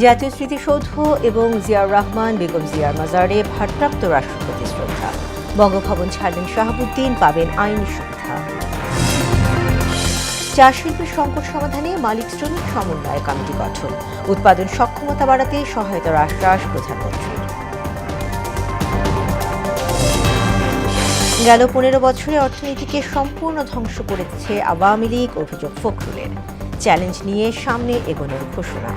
জাতীয় স্মৃতিসৌধ এবং জিয়াউর রহমান বেগম জিয়ার মাজারে ভারপ্রাপ্ত রাষ্ট্রপতি শ্রদ্ধা। বঙ্গভবন ছাড়বেন শাহাবুদ্দিন, পাবেন আইনি সুবিধা। চা শিল্পের সংকট সমাধানে মালিক শ্রমিক সমন্বয় কমিটি গঠন। উৎপাদন সক্ষমতা বাড়াতে সহায়তার আশ্বাস প্রধানমন্ত্রীর। গেল 15 বছরে অর্থনীতিকে সম্পূর্ণ ধ্বংস করেছে আওয়ামী লীগ, অভিযোগ ফখরুলের। চ্যালেঞ্জ নিয়ে সামনে এগোনোর ঘোষণা।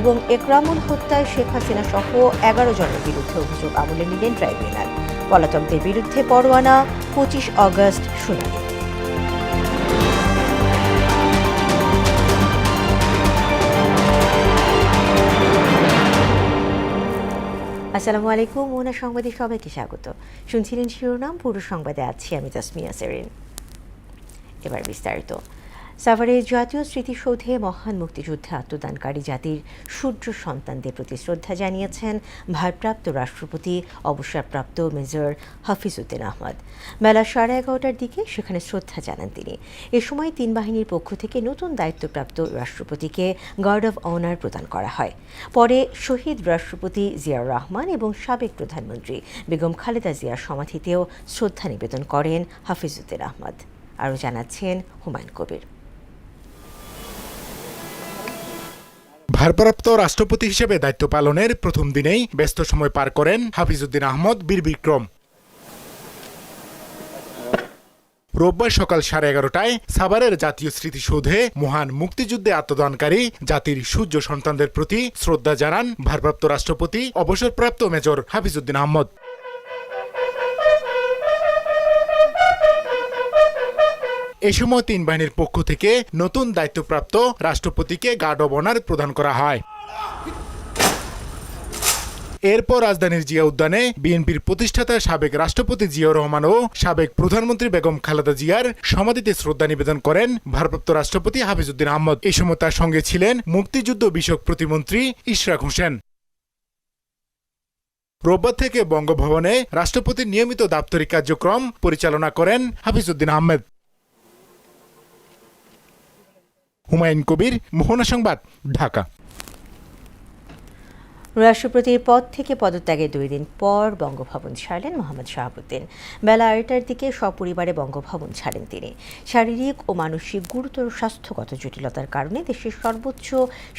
এবং একরামুল হত্যায় শেখ হাসিনা সহ 11 জনের বিরুদ্ধে অভিযোগ আমলে নিলেন ট্রাইব্যুনাল। পলাতকদের বিরুদ্ধে পরোয়ানা, 25 অগস্ট শুনানি। আসসালামু আলাইকুম, মোহনা সংবাদে সবাইকে স্বাগত। শুনছিলেন শিরোনাম, পুরো সংবাদে আছি আমি তাসমিয়া সেরিন। এবার বিস্তারিত। সাভারের জাতীয় স্মৃতিসৌধে মহান মুক্তিযুদ্ধে আত্মদানকারী জাতির সূর্য সন্তানদের প্রতি শ্রদ্ধা জানিয়েছেন ভারপ্রাপ্ত রাষ্ট্রপতি অবসরপ্রাপ্ত মেজর হাফিজউদ্দিন আহমদ। বেলা 11:30টার দিকে সেখানে শ্রদ্ধা জানান তিনি। এ সময় 3 বাহিনীর পক্ষ থেকে নতুন দায়িত্বপ্রাপ্ত রাষ্ট্রপতিকে গার্ড অব অনার প্রদান করা হয়। পরে শহীদ রাষ্ট্রপতি জিয়াউর রহমান এবং সাবেক প্রধানমন্ত্রী বেগম খালেদা জিয়ার সমাধিতেও শ্রদ্ধা নিবেদন করেন হাফিজউদ্দিন আহমদ। আরও জানাচ্ছেন হুমায়ুন কবির। ভারপ্রাপ্ত রাষ্ট্রপতি হিসেবে দায়িত্ব পালনের প্রথম দিনেই ব্যস্ত সময় পার করেন হাফিজউদ্দিন আহমদ বীর বিক্রম। রোববার সকাল 11:30টায় সাভারের জাতীয় স্মৃতিসৌধে মহান মুক্তিযুদ্ধে আত্মদানকারী জাতির সূর্য সন্তানদের প্রতি শ্রদ্ধা জানান ভারপ্রাপ্ত রাষ্ট্রপতি অবসরপ্রাপ্ত মেজর হাফিজউদ্দিন আহমদ। এ সময় 3 বাহিনীর পক্ষ থেকে নতুন দায়িত্বপ্রাপ্ত রাষ্ট্রপতিকে গার্ড অব অনার প্রদান করা হয়। এরপর রাজধানীর জিয়া উদ্যানে বিএনপির প্রতিষ্ঠাতা সাবেক রাষ্ট্রপতি জিয়াউর রহমান ও সাবেক প্রধানমন্ত্রী বেগম খালেদা জিয়ার সমাধিতে শ্রদ্ধা নিবেদন করেন ভারপ্রাপ্ত রাষ্ট্রপতি হাফিজউদ্দিন আহমদ। এই সময় তার সঙ্গে ছিলেন মুক্তিযুদ্ধ বিষয়ক প্রতিমন্ত্রী ইশরাক হোসেন। রোববার থেকে বঙ্গভবনে রাষ্ট্রপতির নিয়মিত দাপ্তরিক কার্যক্রম পরিচালনা করেন হাফিজউদ্দিন আহমেদ। হুমায়ুন কবির, মোহনা সংবাদ, ঢাকা। রাষ্ট্রপতির পদ থেকে পদত্যাগের 2 দিন পর বঙ্গভবন ছাড়লেন মোহাম্মদ শাহাবুদ্দিন। বেলা 8টার দিকে সপরিবারে বঙ্গভবন ছাড়েন তিনি। শারীরিক ও মানসিক গুরুতর স্বাস্থ্যগত জটিলতার কারণে দেশের সর্বোচ্চ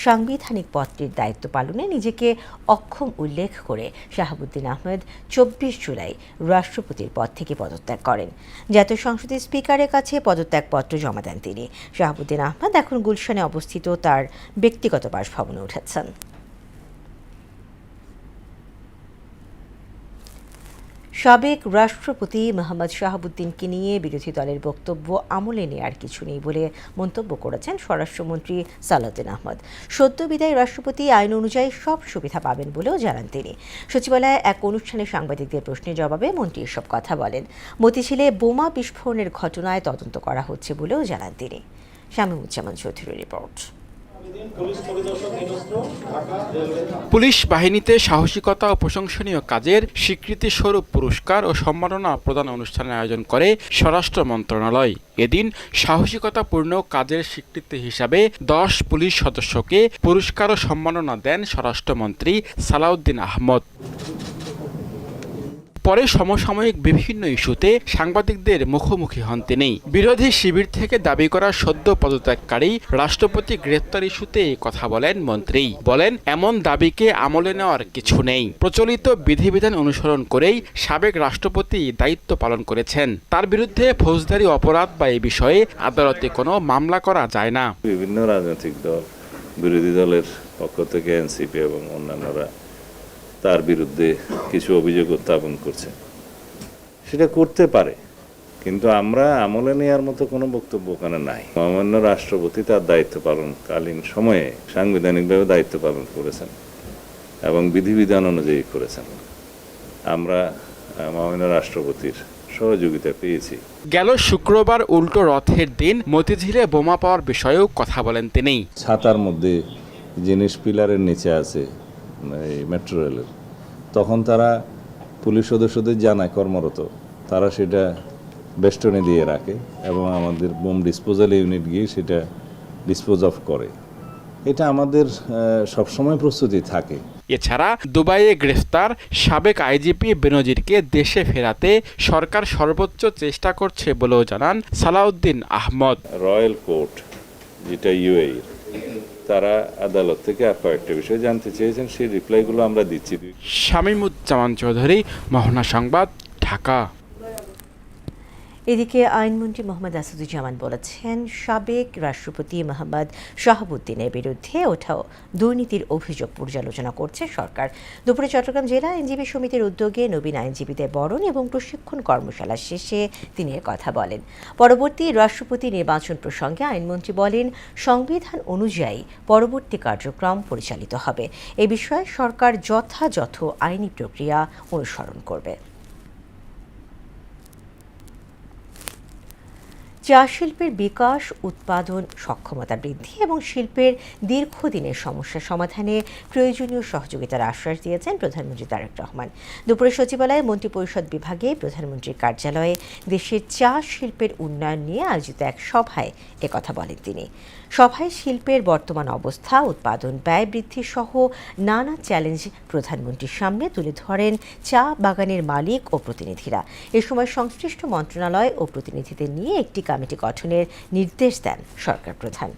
সাংবিধানিক পদটির দায়িত্ব পালনে নিজেকে অক্ষম উল্লেখ করে শাহাবুদ্দিন আহমেদ 24 জুলাই রাষ্ট্রপতির পদ থেকে পদত্যাগ করেন। জাতীয় সংসদের স্পিকারের কাছে পদত্যাগপত্র জমা দেন তিনি। শাহাবুদ্দিন আহমেদ এখন গুলশানে অবস্থিত তার ব্যক্তিগত বাসভবনে উঠেছেন। সাবেক রাষ্ট্রপতি মোহাম্মদ শাহাবুদ্দিনকে নিয়ে বিরোধী দলের বক্তব্য আমলে নেওয়ার কিছু নেই বলে মন্তব্য করেছেন স্বরাষ্ট্রমন্ত্রী সালাউদ্দিন আহমদ। সদ্য বিদায়ী রাষ্ট্রপতি আইন অনুযায়ী সব সুবিধা পাবেন বলেও জানান তিনি। সচিবালয়ে এক অনুষ্ঠানে সাংবাদিকদের প্রশ্নের জবাবে মন্ত্রী এসব কথা বলেন। মতিঝিলে বোমা বিস্ফোরণের ঘটনায় তদন্ত করা হচ্ছে বলেও জানান তিনি। শামীমুজ্জামান চৌধুরীর রিপোর্ট। পুলিশ বাহিনীতে সাহসিকতা ও প্রশংসনীয় কাজের স্বীকৃতি স্বরূপ পুরস্কার ও সম্মাননা প্রদান অনুষ্ঠানের আয়োজন করে স্বরাষ্ট্র মন্ত্রণালয়। এদিন সাহসিকতাপূর্ণ কাজের স্বীকৃতি হিসাবে 10 পুলিশ সদস্যকে পুরস্কার ও সম্মাননা দেন স্বরাষ্ট্রমন্ত্রী সালাউদ্দিন আহমদ। পরে সমসাময়িক বিভিন্ন ইস্যুতে সাংবাদিকদের মুখোমুখি হন তিনি। বিরোধী শিবির থেকে দাবি করা সদ্য পদত্যাগকারী রাষ্ট্রপতি গ্রেপ্তার ইস্যুতে কথা বলেন মন্ত্রী। বলেন, এমন দাবিকে আমলে নেওয়ার কিছু নেই। প্রচলিত বিধিবিধান অনুসরণ করেই সাবেক রাষ্ট্রপতি দায়িত্ব পালন করেছেন। তার বিরুদ্ধে ফৌজদারি অপরাধ বা এই বিষয়ে আদালতে কোনো মামলা করা যায় না। বিভিন্ন রাজনৈতিক দল, বিরোধী দলের পক্ষ থেকে এনসিপি এবং অন্যান্যরা তার বিরুদ্ধে কিছু অভিযোগ উত্থাপন করছে। সেটা করতে পারে, কিন্তু আমরা আমলে নেওয়ার মতো কোনো বক্তব্য ওখানে নাই। মহামান্য রাষ্ট্রপতি তার দায়িত্ব পালনকালীন সময়ে সাংবিধানিকভাবে দায়িত্ব পালন করেছেন এবং বিধিবিধান অনুযায়ী করেছেন। আমরা মহামান্য রাষ্ট্রপতির সহযোগিতা পেয়েছি। গেল শুক্রবার উল্টো রথের দিন মতিঝিলে বোমা পাওয়ার বিষয়েও কথা বলেন তিনি। ছাতার মধ্যে জিনিস পিলারের নিচে আছে এই মেট্রো রেলের, তখন তারা পুলিশ সদস্যদের জানায় কর্মরত, তারা সেটা বেষ্টনী দিয়ে রাখে এবং আমাদের বোম ডিসপোজাল ইউনিট গিয়ে সেটা ডিসপোজ অফ করে, এটা আমাদের সবসময় প্রস্তুতি থাকে। এছাড়া দুবাইয়ে গ্রেফতার সাবেক আইজিপি বেনজিরকে দেশে ফেরাতে সরকার সর্বোচ্চ চেষ্টা করছে বলেও জানান সালাউদ্দিন আহমদ। রয়্যাল কোর্ট যেটা ইউএই, তারা আদালত থেকে আর কয়েকটা বিষয় জানতে চেয়েছেন, সেই রিপ্লাইগুলো আমরা দিচ্ছি। শামীমুজ্জামান চৌধুরী, মোহনা সংবাদ, ঢাকা। এদিকে আইনমন্ত্রী মোহাম্মদ আসাদুজ্জামান বলেছেন, সাবেক রাষ্ট্রপতি মোহাম্মদ শাহাবুদ্দিনের বিরুদ্ধে ওঠাও দুর্নীতির অভিযোগ পর্যালোচনা করছে সরকার। দুপুরে চট্টগ্রাম জেলা আইনজীবী সমিতির উদ্যোগে নবীন আইনজীবীদের বরণ এবং প্রশিক্ষণ কর্মশালা শেষে তিনি কথা বলেন। পরবর্তী রাষ্ট্রপতি নির্বাচন প্রসঙ্গে আইনমন্ত্রী বলেন, সংবিধান অনুযায়ী পরবর্তী কার্যক্রম পরিচালিত হবে। এ বিষয়ে সরকার যথাযথ আইনি প্রক্রিয়া অনুসরণ করবে। চা শিল্পের বিকাশ, উৎপাদন সক্ষমতা বৃদ্ধি এবং শিল্পের দীর্ঘদিনের সমস্যা সমাধানে প্রয়োজনীয় সহযোগিতার আশ্বাস দিয়েছেন প্রধানমন্ত্রী তারেক রহমান। দুপুরে সচিবালয়ে মন্ত্রিপরিষদ বিভাগে প্রধানমন্ত্রীর কার্যালয়ে দেশের চা শিল্পের উন্নয়ন নিয়ে আয়োজিত এক সভায় একথা বলেন তিনি। সভায় শিল্পের বর্তমান অবস্থা, উৎপাদন ব্যয় বৃদ্ধি সহ নানা চ্যালেঞ্জ প্রধানমন্ত্রীর সামনে তুলে ধরেন চা বাগানের মালিক ও প্রতিনিধিরা। এ সময় সংশ্লিষ্ট মন্ত্রণালয় ও প্রতিনিধিদের নিয়ে একটি কমিটি গঠনের নির্দেশ দেন সরকার প্রধান।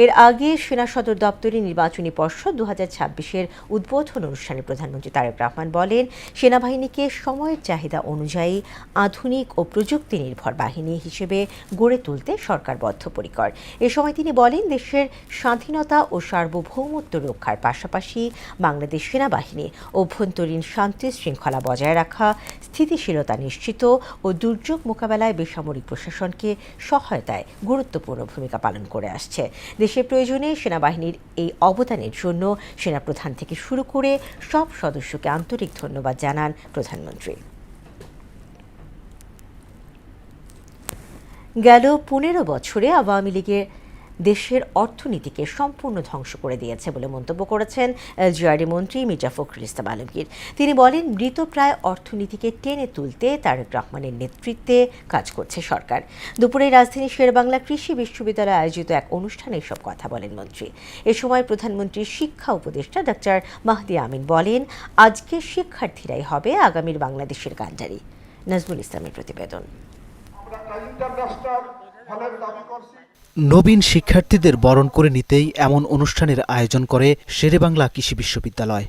এর আগে সেনা সদর দপ্তরে নির্বাচনী পর্ষদ 2026-এর উদ্বোধন অনুষ্ঠানে প্রধানমন্ত্রী তারেক রহমান বলেন, সেনাবাহিনীকে সময়ের চাহিদা অনুযায়ী আধুনিক ও প্রযুক্তি নির্ভর বাহিনী হিসেবে গড়ে তুলতে সরকার বদ্ধপরিকর। এ সময় তিনি বলেন, দেশের স্বাধীনতা ও সার্বভৌমত্ব রক্ষার পাশাপাশি বাংলাদেশ সেনাবাহিনী অভ্যন্তরীণ শান্তি শৃঙ্খলা বজায় রাখা, স্থিতিশীলতা নিশ্চিত ও দুর্যোগ মোকাবেলায় বেসামরিক প্রশাসনকে সহায়তায় গুরুত্বপূর্ণ ভূমিকা পালন করে আসছে। দেশের প্রয়োজনে সেনাবাহিনীর এই অবদানের জন্য সেনাপ্রধান থেকে শুরু করে সব সদস্যকে আন্তরিক ধন্যবাদ জানান প্রধানমন্ত্রী। গেল 15 বছরে আওয়ামী লীগের দেশের অর্থনীতিকে সম্পূর্ণ ধ্বংস করে দিয়েছে বলে মন্তব্য করেছেন এলজিআরডি মন্ত্রী মির্জা ফখরুল ইসলাম আলমগীর। তিনি বলেন, মৃতপ্রায় অর্থনীতিকে টেনে তুলতে তারেক রহমানের নেতৃত্বে কাজ করছে সরকার। দুপুরে রাজধানীর শেরেবাংলা কৃষি বিশ্ববিদ্যালয়ে আয়োজিত এক অনুষ্ঠানে এসব কথা বলেন মন্ত্রী। এ সময় প্রধানমন্ত্রীর শিক্ষা উপদেষ্টা ডক্টর মাহদি আমিন বলেন, আজকের শিক্ষার্থীরাই হবে আগামীর বাংলাদেশের কাণ্ডারি। নাজমুল ইসলামের প্রতিবেদন। নবীন শিক্ষার্থীদের বরণ করে নিতেই এমন অনুষ্ঠানের আয়োজন করে শেরেবাংলা কৃষি বিশ্ববিদ্যালয়।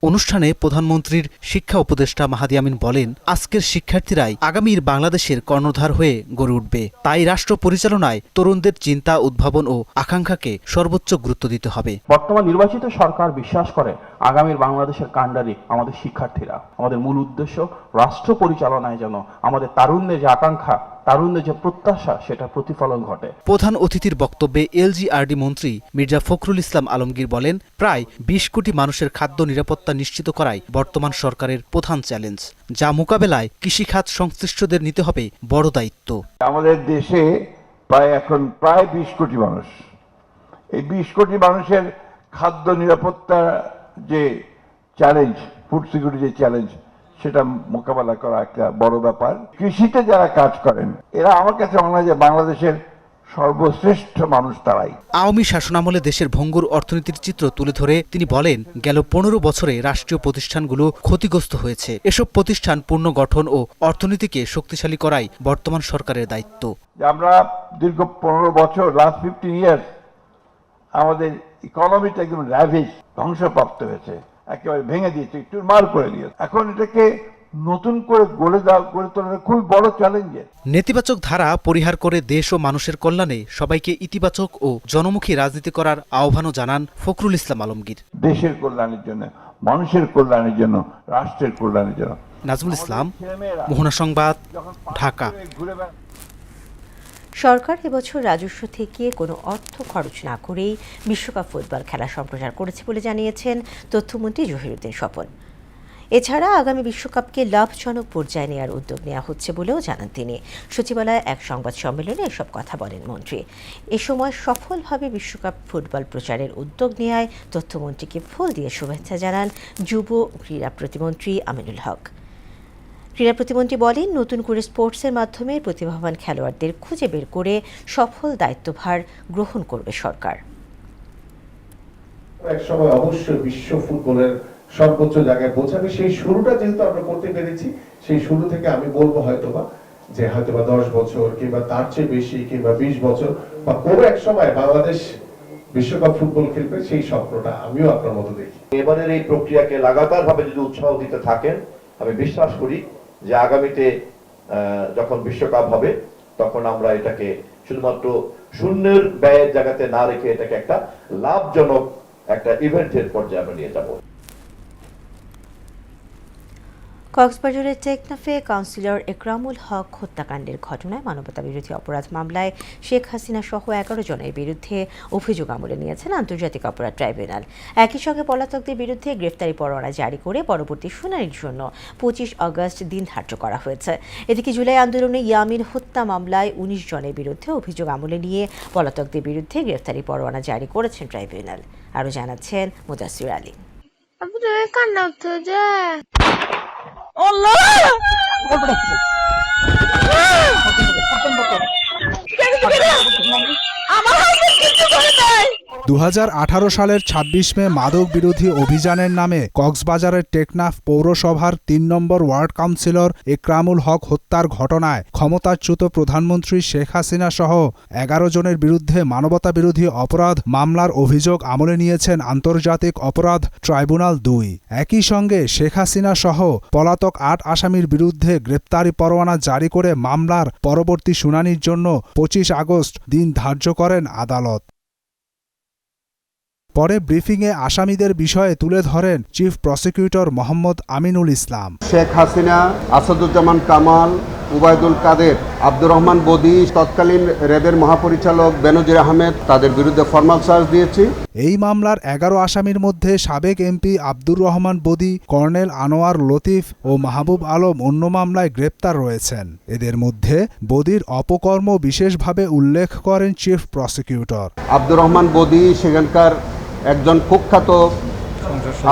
অনুষ্ঠানে প্রধানমন্ত্রীর শিক্ষা উপদেষ্টা মাহাদি আমিন বলেন, আজকের শিক্ষার্থীরাই আগামীর বাংলাদেশের কর্ণধার হয়ে গড়ে উঠবে। তাই রাষ্ট্র পরিচালনায় তরুণদের চিন্তা, উদ্ভাবন ও আকাঙ্ক্ষাকে সর্বোচ্চ গুরুত্ব দিতে হবে। বর্তমান নির্বাচিত সরকার বিশ্বাস করে আগামীর বাংলাদেশের কাণ্ডারি আমাদের শিক্ষার্থীরা। আমাদের মূল উদ্দেশ্য রাষ্ট্র পরিচালনায় যেন আমাদের তারুণ্যের যে আকাঙ্ক্ষা, তারুণ্যের যে প্রত্যাশা, সেটা প্রতিফলন ঘটে। প্রধান অতিথির বক্তব্যে এলজিআরডি মন্ত্রী মির্জা ফখরুল ইসলাম আলমগীর বলেন, প্রায় 20 কোটি মানুষের খাদ্য নিরাপত্তা নিশ্চিত করাই বর্তমান সরকারের প্রধান চ্যালেঞ্জ, যা মোকাবেলায় কৃষিখাত সংশ্লিষ্টদের নিতে হবে বড় দায়িত্ব। আমাদের দেশে এখন প্রায় 20 কোটি মানুষ। এই 20 কোটি মানুষের খাদ্য নিরাপত্তা যে চ্যালেঞ্জ, ফুড সিকিউরিটি যে চ্যালেঞ্জ, সেটা মোকাবেলা করা একটা বড় ব্যাপার। কৃষিতে যারা কাজ করেন, এরা আমার কাছে মনে হয় যে বাংলাদেশের সর্বশ্রেষ্ঠ মানুষ তারাই। আওয়ামী শাসনামলে দেশের ভঙ্গুর অর্থনীতির চিত্র তুলে ধরে তিনি বলেন, গেল 15 বছরে রাষ্ট্রীয় প্রতিষ্ঠানগুলো ক্ষতিগ্রস্ত হয়েছে। এসব প্রতিষ্ঠান পুনর্গঠন ও অর্থনীতিকে শক্তিশালী করাই বর্তমান সরকারের দায়িত্ব। আমরা দীর্ঘ 15 বছর, লাস্ট 15 ইয়ার্স, আমাদের ইকোনমিটা একদম র্যাভিশ, ধ্বংসপ্রাপ্ত হয়েছে, একেবারে ভেঙে দিয়েছে, চুরমার করে দিয়েছে। এখন এটাকে নতুন করে গড়ে তোলা খুব বড় চ্যালেঞ্জের। নেতিবাচক ধারা পরিহার করে দেশ ও মানুষের কল্যাণে সবাইকে ইতিবাচক ও জনমুখী রাজনীতি করার আহ্বানও জানান ফখরুল ইসলাম আলমগীর। দেশের কল্যাণের জন্য, মানুষের কল্যাণের জন্য, রাষ্ট্রের কল্যাণের জন্য। নাজমুল ইসলাম, মোহনা সংবাদ, ঢাকা। সরকার এবছর রাজস্ব থেকে কোনো অর্থ খরচ না করেই বিশ্বকাপ ফুটবল খেলা সম্প্রচার করেছে বলে জানিয়েছেন তথ্যমন্ত্রী জহিরুদ্দিন স্বপন। এছাড়া আগামী বিশ্বকাপকে লাভজনক পর্যায়ে নেওয়ার উদ্যোগ নেওয়া হচ্ছে বলেও জানান তিনি। সচিবালয়ে এক সংবাদ সম্মেলনে এসব কথা বলেন মন্ত্রী। এ সময় সফলভাবে বিশ্বকাপ ফুটবল প্রচারের উদ্যোগ নেওয়ায় তথ্যমন্ত্রীকে ফুল দিয়ে শুভেচ্ছা জানান যুব ক্রীড়া প্রতিমন্ত্রী আমিনুল হক। ক্রীড়া প্রতিমন্ত্রী বলেন, নতুন করে স্পোর্টসের মাধ্যমে প্রতিভাবান খেলোয়াড়দের খুঁজে বের করে সফল দায়িত্বভার গ্রহণ করবে সরকার। একসময় অবশ্যই বিশ্ব ফুটবলের সর্বোচ্চ জায়গায় পৌঁছাবে, সেই শুরুটা যেহেতু আমরা করতে পেরেছি, সেই শুরু থেকে আমি বলবো হয়তোবা 10 বছর কিংবা তার চেয়ে বেশি কিংবা 20 বছর বা কোনো এক সময় বাংলাদেশ বিশ্বকাপ ফুটবল খেলবে, সেই স্বপ্নটা আমিও আপনার মতো দেখি। এবারের এই প্রক্রিয়াকে লাগাতার ভাবে যদি উৎসাহ দিতে থাকেন, আমি বিশ্বাস করি যে আগামীতে যখন বিশ্বকাপ হবে তখন আমরা এটাকে শুধুমাত্র শূন্যের ব্যয়ের জায়গাতে না রেখে এটাকে একটা লাভজনক একটা ইভেন্টের পর্যায়ে আমরা নিয়ে যাব। কক্সবাজারের টেকনাফে কাউন্সিলর একরামুল হক হত্যাকাণ্ডের ঘটনায় মানবতাবিরোধী অপরাধ মামলায় শেখ হাসিনা সহ 11 জনের বিরুদ্ধে অভিযোগ আমলে নিয়েছেন আন্তর্জাতিক অপরাধ ট্রাইব্যুনাল। একই সঙ্গে পলাতকদের বিরুদ্ধে গ্রেফতারি পরোয়ানা জারি করে পরবর্তী শুনানির জন্য 25 আগস্ট দিন ধার্য করা হয়েছে। এদিকে জুলাই আন্দোলনে ইয়ামিন হত্যা মামলায় 19 জনের বিরুদ্ধে অভিযোগ আমলে নিয়ে পলাতকদের বিরুদ্ধে গ্রেফতারি পরোয়ানা জারি করেছেন ট্রাইব্যুনাল। আরও জানাচ্ছেন মুদাসসির আলী। আমার 2018 সালের 26 মে মাদক বিরোধী অভিযানের নামে কক্সবাজারের টেকনাফ পৌরসভার 3 নম্বর ওয়ার্ড কাউন্সিলর একরামুল হক হত্যার ঘটনায় ক্ষমতাচ্যুত প্রধানমন্ত্রী শেখ হাসিনা সহ 11 জনের বিরুদ্ধে মানবতা বিরোধী অপরাধ মামলার অভিযোগ আমলে নিয়েছেন আন্তর্জাতিক অপরাধ ট্রাইব্যুনাল 2। একই সঙ্গে শেখ হাসিনা সহ পলাতক 8 আসামির বিরুদ্ধে গ্রেপ্তারি পরোয়ানা জারি করে মামলার পরবর্তী শুনানির জন্য 25 আগস্ট দিন ধার্য করেন আদালত। পরে ব্রিফিংয়ে আসামিদের বিষয়ে তুলে ধরেন চিফ প্রসিকিউটর মোহাম্মদ আমিনুল ইসলাম। শেখ হাসিনা, আসাদুজ্জামান কামাল, উবায়দুল কাদের, আব্দুর রহমান বদি, তৎকালীন র্যাবের মহাপরিচালক বেনজির আহমেদ, তাদের বিরুদ্ধে ফরমাল চার্জ দিয়েছি। এই মামলার 11 আসামির মধ্যে সাবেক এমপি আব্দুর রহমান বদি, কর্নেল আনোয়ার লতিফ ও মাহবুব আলম অন্য মামলায় গ্রেপ্তার রয়েছেন। এদের মধ্যে বদির অপকর্ম বিশেষভাবে উল্লেখ করেন চিফ প্রসিকিউটর। আব্দুর রহমান বদি সেখানকার একজন কুখ্যাত,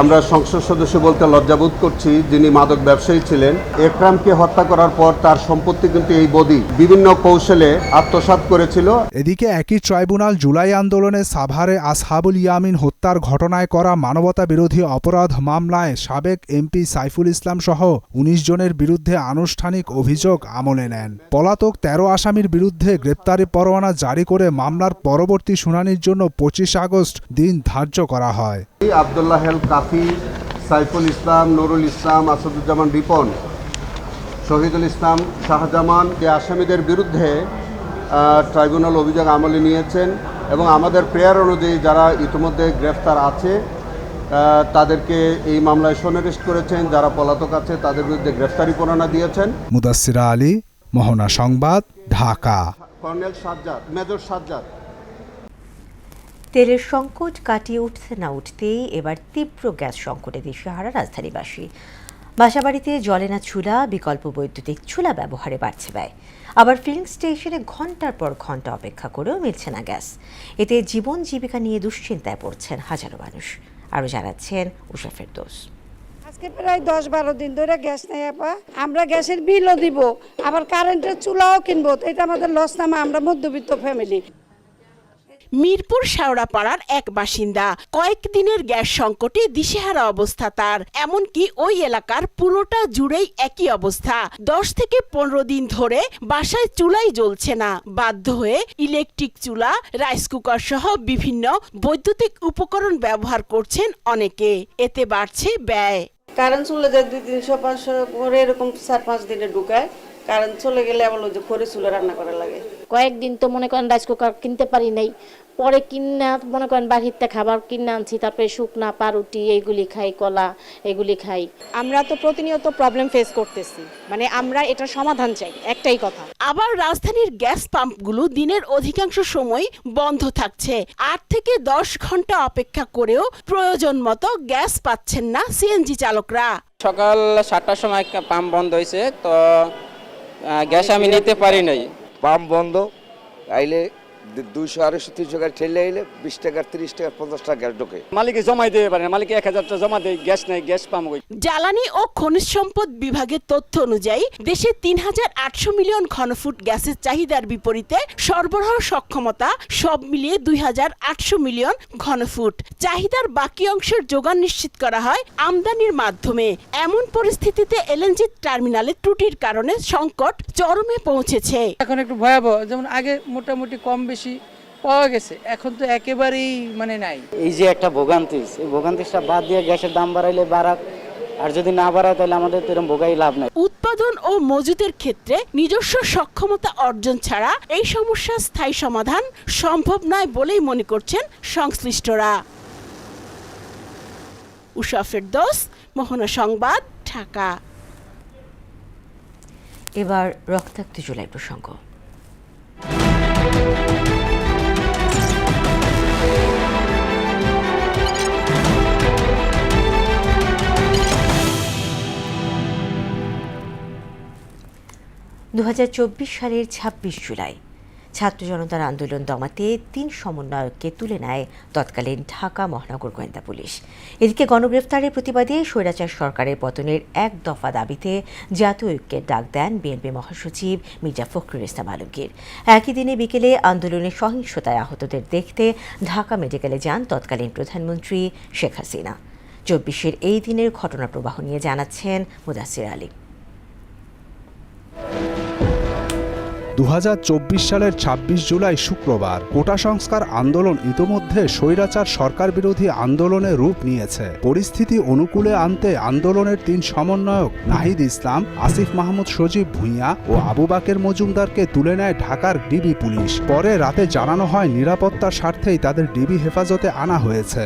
আমরা সংসদ সদস্য বলতে লজ্জাবোধ করছি, যিনি মাদক ব্যবসায়ী ছিলেন। একরামকে হত্যা করার পর তার সম্পত্তি কিন্তু এই বদি বিভিন্ন কৌশলে আত্মসাৎ করেছিল। এদিকে একই ট্রাইব্যুনাল জুলাই আন্দোলনে সাভারে আসহাবুল ইয়ামিন হত্যার ঘটনায় করা মানবতা বিরোধী অপরাধ মামলায় সাবেক এমপি সাইফুল ইসলাম সহ 19 জনের বিরুদ্ধে আনুষ্ঠানিক অভিযোগ আমলে নেন। পলাতক 13 আসামির বিরুদ্ধে গ্রেপ্তারি পরোয়ানা জারি করে মামলার পরবর্তী শুনানির জন্য 25 আগস্ট দিন ধার্য করা হয়। আব্দুল্লাহ হেল কাফি, সাইফুল ইসলাম, নুরুল ইসলাম, আসাদুজ্জামান রিপন, শহীদুল ইসলাম শাহজামান, যে আসামিদের বিরুদ্ধে ট্রাইব্যুনাল অভিযোগ আমলে নিয়েছেন এবং আমাদের প্রেয়ার অনুযায়ী যারা ইতিমধ্যে গ্রেফতার আছে তাদেরকে এই মামলায় সনিরেস্ট করেছেন। যারা পলাতক আছে তাদের বিরুদ্ধে গ্রেফতারি পরোয়ানা দিয়েছেন। মুদাসসির আলী, মোহনা সংবাদ, ঢাকা। Colonel Sajjad, major Sajjad. তেলের সংকট কাটিয়ে উঠতে না উঠতেই এবার তীব্র গ্যাস সংকটে দিশেহারা রাজধানীবাসী। বাসাবাড়িতে জ্বলে না চুলা, বিকল্প বৈদ্যুতিক চুলা ব্যবহারে বাড়ছে ব্যয়। আবার ফিলিং স্টেশনে ঘন্টার পর ঘন্টা অপেক্ষা করেও মিলছে না গ্যাস। এতে জীবন জীবিকা নিয়ে দুশ্চিন্তায় পড়ছেন হাজারো মানুষ। আরও জানাচ্ছেন উষা ফেরদৌস। আজকে প্রায় 10-12 দিন ধরে গ্যাস নেই আপা। আমরা গ্যাসের বিলও দিব, আবার কারেন্টের চুলাও কিনবো। এটা আমাদের লস নামা, আমরা মধ্যবিত্ত ফ্যামিলি। মিরপুর শেওড়াপাড়ার এক বাসিন্দা কয়েকদিনের গ্যাস সংকটে দিশেহারা অবস্থা তার। এমনকি ওই এলাকার পুরোটা জুড়েই একই অবস্থা। 10 থেকে 15 দিন ধরে বাসায় চুলাই জ্বলছে না। বাধ্য হয়ে ইলেকট্রিক চুলা, রাইস কুকার সহ বিভিন্ন বৈদ্যুতিক উপকরণ ব্যবহার করছেন অনেকে। এতে বাড়ছে ব্যয়। কারেন্ট চলে যায় 200-300-500 করে, এরকম 4-5 দিনে ঢুকায়। কারেন্ট চলে গেলে আবার ওই যে খড়ি চুলা রান্না করা লাগে। কয়েকদিন তো মনে করেন রাইস কুকার কিনতে পারি নাই, পরে কিনা মনে করেন বাড়িতে খাবার কিনে আনছি, তারপরে শুকনা পাউরুটি এইগুলি খাই, কলা এগুলি খাই। আমরা তো প্রতিনিয়ত প্রবলেম ফেস করতেছি, মানে আমরা এটা সমাধান চাই, একটাই কথা। আবার রাজধানীর গ্যাস পাম্পগুলো দিনের অধিকাংশ সময় বন্ধ থাকছে। 8 থেকে 10 ঘন্টা অপেক্ষা করেও প্রয়োজন মতো গ্যাস পাচ্ছেন না সিএনজি চালকরা। সকাল 7টার সময় পাম্প বন্ধ হয়েছে, তো গ্যাস আমি নিতে পারি নাই। পাম্প বন্ধ, আইলে 200-250 টাকা ঠেলে এলে 20 টাকা 30 টাকা 50 টাকা গ্যাস ঢোকে। মালিকে জমাই দিতে পারে, মালিকে 1000 টাকা জমা দেয়, গ্যাস নাই, গ্যাস পাবো। জ্বালানি ও খনিজ সম্পদ বিভাগের তথ্য অনুযায়ী দেশে 3800 মিলিয়ন ঘনফুট গ্যাসের চাহিদার বিপরীতে সরবরাহ সক্ষমতা সব মিলিয়ে 2800 মিলিয়ন ঘনফুট। চাহিদার বাকি অংশের যোগান নিশ্চিত করা হয় আমদানির মাধ্যমে। এমন পরিস্থিতিতে এলএনজি টার্মিনালে ত্রুটির কারণে সংকট চরমে পৌঁছেছে। এখন একটু ভয়াবহ, যেমন আগে মোটামুটি কম বেশি পাওয়া গেছে, এখন তো একেবারেই নাই। এই যে একটা ভোগান্তিস, এই ভোগান্তিসটা বাদ দিয়ে গ্যাসের দাম বাড়াইলে বাড়াক, আর যদি না বাড়ায় তাহলে আমাদের এরকম ভোগাই লাভ নাই। উৎপাদন ও মজুদের ক্ষেত্রে নিজস্ব সক্ষমতা অর্জন ছাড়া এই সমস্যার স্থায়ী সমাধান সম্ভব নয় বলেই মনে করছেন সংশ্লিষ্টরা। উষা ফেরদৌস, মোহনা সংবাদ, ঢাকা। এবার রক্তাক্ত জুলাই প্রসঙ্গ। সালের 26 জুলাই ছাত্র জনতার আন্দোলন দমাতে 3 সমন্বয়ককে তুলে নেয় তৎকালীন ঢাকা মহানগর গোয়েন্দা পুলিশ। এদিকে গণগ্রেফতারের প্রতিবাদে স্বৈরাচার সরকারের পতনের এক দফা দাবিতে জাতীয় ঐক্যের ডাক দেন বিএনপি মহাসচিব মির্জা ফখরুল ইসলাম আলমগীর। একই দিনে বিকেলে আন্দোলনের সহিংসতায় আহতদের দেখতে ঢাকা মেডিকেলে যান তৎকালীন প্রধানমন্ত্রী শেখ হাসিনা। 24-এর এই দিনের ঘটনা প্রবাহ নিয়ে জানাচ্ছেন মুদাসির আলী। 2024 সালের 26 জুলাই শুক্রবার কোটা সংস্কার আন্দোলন ইতোমধ্যে স্বৈরাচার সরকার বিরোধী আন্দোলনে রূপ নিয়েছে। পরিস্থিতি অনুকূলে আনতে আন্দোলনের 3 সমন্বয়ক নাহিদ ইসলাম, আসিফ মাহমুদ সজীব ভূঁইয়া ও আবু বাকের মজুমদারকে তুলে নেয় ঢাকার ডিবি পুলিশ। পরে রাতে জানানো হয় নিরাপত্তার স্বার্থেই তাদের ডিবি হেফাজতে আনা হয়েছে।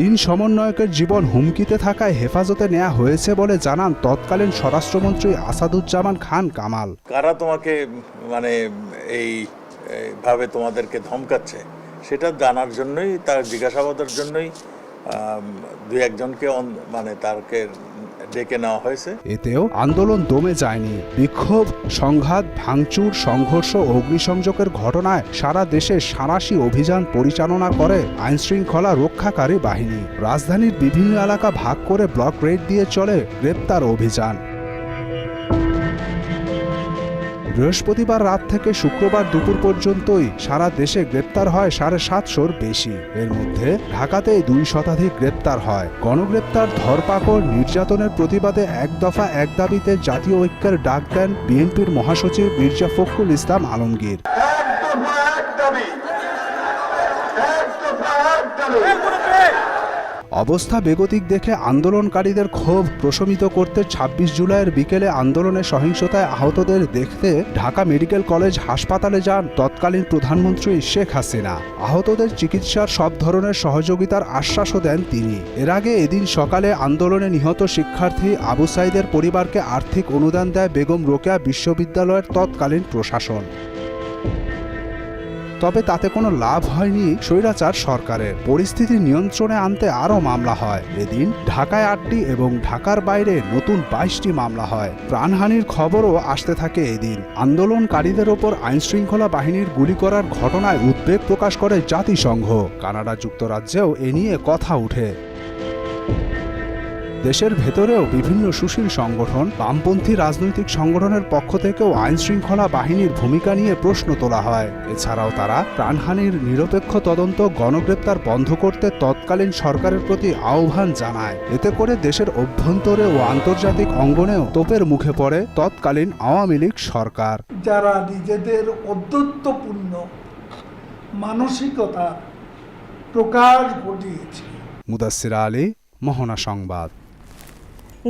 3 সমন্বয়কের জীবন হুমকিতে থাকায় হেফাজতে নেওয়া হয়েছে বলে জানান তৎকালীন স্বরাষ্ট্রমন্ত্রী আসাদুজ্জামান খান কামাল। কারা তোমাকে এইভাবে তোমাদেরকে ধমকাচ্ছে সেটা জানার জন্যই, তার জিজ্ঞাসাবাদের জন্যই 2-1জনকে তাকে ডেকে নেওয়া হয়েছে। এতেও আন্দোলন দমে যায়নি। বিক্ষোভ, সংঘাত, ভাঙচুর, সংঘর্ষ, অগ্নিসংযোগের ঘটনায় সারা দেশে সাঁড়াশি অভিযান পরিচালনা করে আইনশৃঙ্খলা রক্ষাকারী বাহিনী। রাজধানীর বিভিন্ন এলাকা ভাগ করে ব্লক রেড দিয়ে চলে গ্রেপ্তার অভিযান। বৃহস্পতিবার রাত থেকে শুক্রবার দুপুর পর্যন্তই সারা দেশে গ্রেপ্তার হয় 750-র বেশি। এর মধ্যে ঢাকাতেই 2 শতাধিক গ্রেপ্তার হয়। গণগ্রেপ্তার, ধরপাকড়, নির্যাতনের প্রতিবাদে এক দফা এক দাবিতে জাতীয় ঐক্যের ডাক দেন বিএনপির মহাসচিব মির্জা ফখরুল ইসলাম আলমগীর। অবস্থা বেগতিক দেখে আন্দোলনকারীদের ক্ষোভ প্রশমিত করতে 26 জুলাইয়ের বিকেলে আন্দোলনের সহিংসতায় আহতদের দেখতে ঢাকা মেডিকেল কলেজ হাসপাতালে যান তৎকালীন প্রধানমন্ত্রী শেখ হাসিনা। আহতদের চিকিৎসার সব ধরনের সহযোগিতার আশ্বাসও দেন তিনি। এর আগে এদিন সকালে আন্দোলনে নিহত শিক্ষার্থী আবু সাইদের পরিবারকে আর্থিক অনুদান দেয় বেগম রোকেয়া বিশ্ববিদ্যালয়ের তৎকালীন প্রশাসন। তবে তাতে কোনো লাভ হয়নি স্বৈরাচার সরকারের। পরিস্থিতি নিয়ন্ত্রণে আনতে আরও মামলা হয়। এদিন ঢাকায় 8টি এবং ঢাকার বাইরে নতুন 22টি মামলা হয়। প্রাণহানির খবরও আসতে থাকে এদিন। আন্দোলনকারীদের ওপর আইনশৃঙ্খলা বাহিনীর গুলি করার ঘটনায় উদ্বেগ প্রকাশ করে জাতিসংঘ। কানাডা যুক্তরাজ্যেও এ নিয়ে কথা ওঠে। দেশের ভেতরেও বিভিন্ন সুশীল সংগঠন, বামপন্থী রাজনৈতিক সংগঠনের পক্ষ থেকেও আইনশৃঙ্খলা বাহিনীর ভূমিকা নিয়ে প্রশ্ন তোলা হয়। এছাড়াও তারা প্রাণহানির নিরপেক্ষ তদন্ত, গণগ্রেপ্তার বন্ধ করতে তৎকালীন সরকারের প্রতি আহ্বান জানায়। এতে করে দেশের অভ্যন্তরে ও আন্তর্জাতিক অঙ্গনেও তোপের মুখে পড়ে তৎকালীন আওয়ামী লীগ সরকার। যারা নিজেদের অদ্বৈতপূর্ণ মানসিকতা প্রকাশ ঘটিয়েছে। মুদাসসির আলী, মোহনা সংবাদ।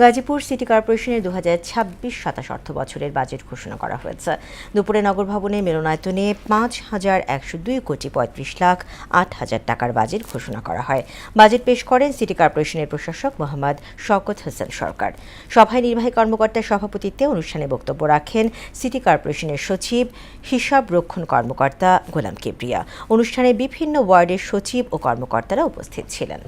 গাজীপুর সিটি কর্পোরেশনের 2026-27 অর্থ বছরের বাজেট ঘোষণা করা হয়েছে। দুপুরে নগর ভবনে মিলনায়তনে 5,102,35,08,000 টাকার বাজেট ঘোষণা করা হয়। বাজেট পেশ করেন সিটি কর্পোরেশনের প্রশাসক মোহাম্মদ শওকত হোসেন সরকার। সভায় নির্বাহী কর্মকর্তার সভাপতিত্বে অনুষ্ঠানে বক্তব্য রাখেন সিটি কর্পোরেশনের সচিব, হিসাব রক্ষণ কর্মকর্তা গোলাম কিবরিয়া। অনুষ্ঠানে বিভিন্ন ওয়ার্ডের সচিব ও কর্মকর্তারা উপস্থিত ছিলেন।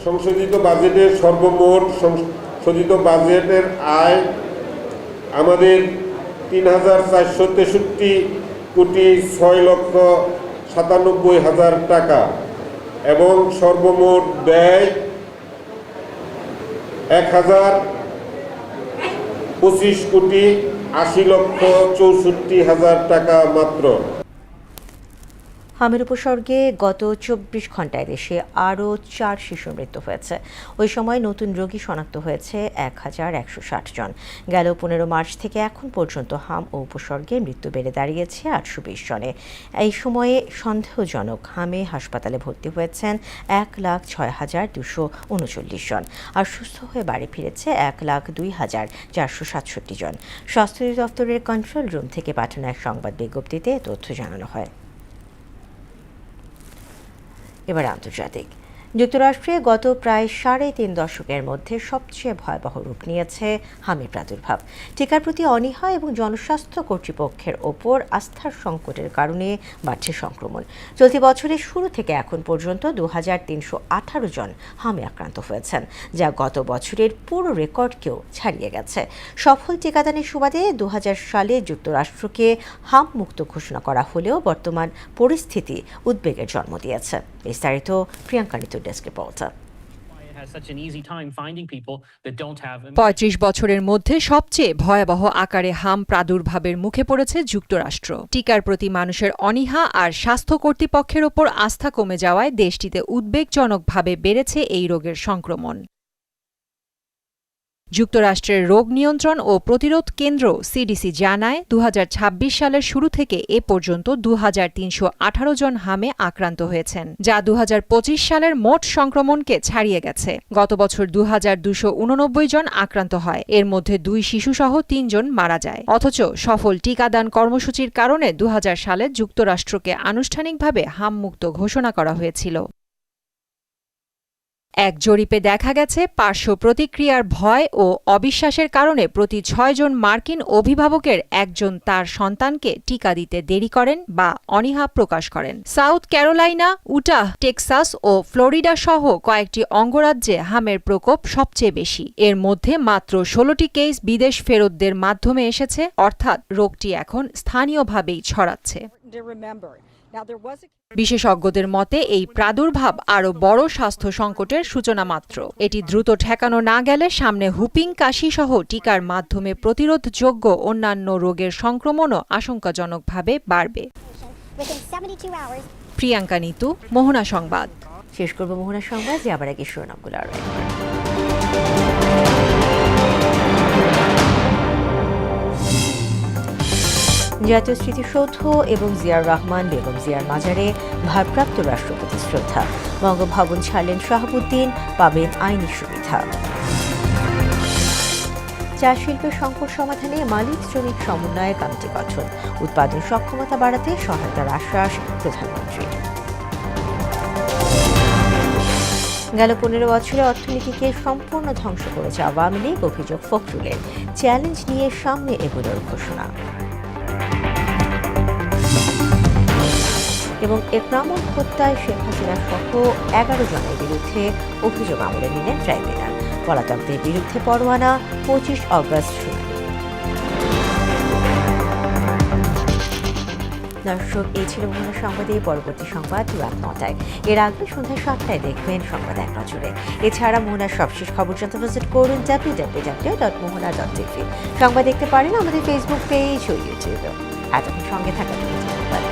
সংশোধিত বাজেটের সর্বমোট সংশোধিত বাজেটের আয় আমাদের 3,463,697,000 টাকা এবং সর্বমোট ব্যয় 1,025,80,64,000 টাকা মাত্র। হামের উপসর্গে গত 24 ঘন্টায় দেশে আরও 4 শিশুর মৃত্যু হয়েছে। ওই সময় নতুন রোগী শনাক্ত হয়েছে 1,160 জন। গেল 15 মার্চ থেকে এখন পর্যন্ত হাম ও উপসর্গে মৃত্যু বেড়ে দাঁড়িয়েছে 820 জনে। এই সময়ে সন্দেহজনক হামে হাসপাতালে ভর্তি হয়েছেন 1,06,239 জন, আর সুস্থ হয়ে বাড়ি ফিরেছে 1,02,467 জন। স্বাস্থ্য দপ্তরের কন্ট্রোল রুম থেকে পাঠানো এক সংবাদ বিজ্ঞপ্তিতে তথ্য জানানো হয়। এবার আন্তর্জাতিক। যুক্তরাষ্ট্রে গত প্রায় 3.5 দশকের মধ্যে সবচেয়ে ভয়াবহ রূপ নিয়েছে হামের প্রাদুর্ভাব। টিকার প্রতি অনীহা এবং জনস্বাস্থ্য কর্তৃপক্ষের ওপর আস্থার সংকটের কারণে বাড়ছে সংক্রমণ। চলতি বছরের শুরু থেকে এখন পর্যন্ত 2,318 জন হামে আক্রান্ত হয়েছেন, যা গত বছরের পুরো রেকর্ডকেও ছাড়িয়ে গেছে। সফল টিকাদানের সুবাদে 2000 সালে যুক্তরাষ্ট্রকে হাম মুক্ত ঘোষণা করা হলেও বর্তমান পরিস্থিতি উদ্বেগের জন্ম দিয়েছে। বিস্তারিত প্রিয়াঙ্কা নিতুর ডেস্ক রিপোর্টার। 35 বছরের মধ্যে সবচেয়ে ভয়াবহ আকারে হাম প্রাদুর্ভাবের মুখে পড়েছে যুক্তরাষ্ট্র। টিকার প্রতি মানুষের অনীহা আর স্বাস্থ্য কর্তৃপক্ষের ওপর আস্থা কমে যাওয়ায় দেশটিতে উদ্বেগজনকভাবে বেড়েছে এই রোগের সংক্রমণ। যুক্তরাষ্ট্রের রোগ নিয়ন্ত্রণ ও প্রতিরোধ কেন্দ্র সিডিসি জানায় 2026 সালের শুরু থেকে এ পর্যন্ত 2,318 জন হামে আক্রান্ত হয়েছেন, যা 2025 সালের মোট সংক্রমণকে ছাড়িয়ে গেছে। গত বছর 2,289 জন আক্রান্ত হয়, এর মধ্যে 2 শিশুসহ 3 জন মারা যায়। অথচ সফল টিকাদান কর্মসূচির কারণে 2000 সালে যুক্তরাষ্ট্রকে আনুষ্ঠানিকভাবে হামমুক্ত ঘোষণা করা হয়েছিল। এক জরিপে দেখা গেছে পার্শ্ব প্রতিক্রিয়ার ভয় ও অবিশ্বাসের কারণে প্রতি 6 জন মার্কিন অভিভাবকের একজন তার সন্তানকে টিকা দিতে দেরি করেন বা অনীহা প্রকাশ করেন। সাউথ ক্যারোলাইনা, উটাহ, টেক্সাস ও ফ্লোরিডা সহ কয়েকটি অঙ্গরাজ্যে হামের প্রকোপ সবচেয়ে বেশি। এর মধ্যে মাত্র 16টি কেস বিদেশ ফেরতদের মাধ্যমে এসেছে, অর্থাৎ রোগটি এখন স্থানীয়ভাবেই ছড়াচ্ছে। বিশেষজ্ঞদের মতে এই প্রাদুর্ভাব আরও বড় স্বাস্থ্য সংকটের সূচনা মাত্র। এটি দ্রুত ঠেকানো না গেলে সামনে হুপিং কাশি সহ টিকার মাধ্যমে প্রতিরোধযোগ্য অন্যান্য রোগের সংক্রমণও আশঙ্কাজনকভাবে বাড়বে। প্রিয়াঙ্কা নিতু, মোহনা সংবাদ। শেষ করব মোহনা সংবাদ, যে আবার এক শিরোনামগুলো আরো। জাতীয় স্মৃতিসৌধ এবং জিয়াউর রহমান বেগম জিয়ার মাজারে ভারপ্রাপ্ত রাষ্ট্রপতি শ্রদ্ধা। বঙ্গভবন ছাড়লেন শাহাবুদ্দিন, পাবেন আইনি সুবিধা। চা শিল্পের সংকট সমাধানে মালিক শ্রমিক সমন্বয় কমিটি গঠন। উৎপাদন সক্ষমতা বাড়াতে সহায়তার আশ্বাস প্রধানমন্ত্রী। গেল 15 বছরে অর্থনীতিকে সম্পূর্ণ ধ্বংস করেছে আওয়ামী লীগ, অভিযোগ ফখরুলের। চ্যালেঞ্জ নিয়ে সামনে এগোনোর ঘোষণা। এবং একরামুল হত্যায় শেখ হাসিনা সহ 11 জনের বিরুদ্ধে অভিযোগ আমলে নিলেন ট্রাইব্যুনাল। পলাতকদের বিরুদ্ধে পরোয়ানা, 25 অগস্ট শুনানি। দর্শক, এই ছিল মোহনা সংবাদে। পরবর্তী সংবাদ রাত 9টায়। এর আগে সন্ধ্যা 7টায় দেখবেন সংবাদ এক নজরে। এছাড়া মোহনার সবশেষ খবর জানতে ভিজিট করুন www.mohana.tv। সংবাদ দেখতে পারেন আমাদের ফেসবুক পেজ ও ইউটিউবে। এতক্ষণ সঙ্গে থাকার জন্য ধন্যবাদ।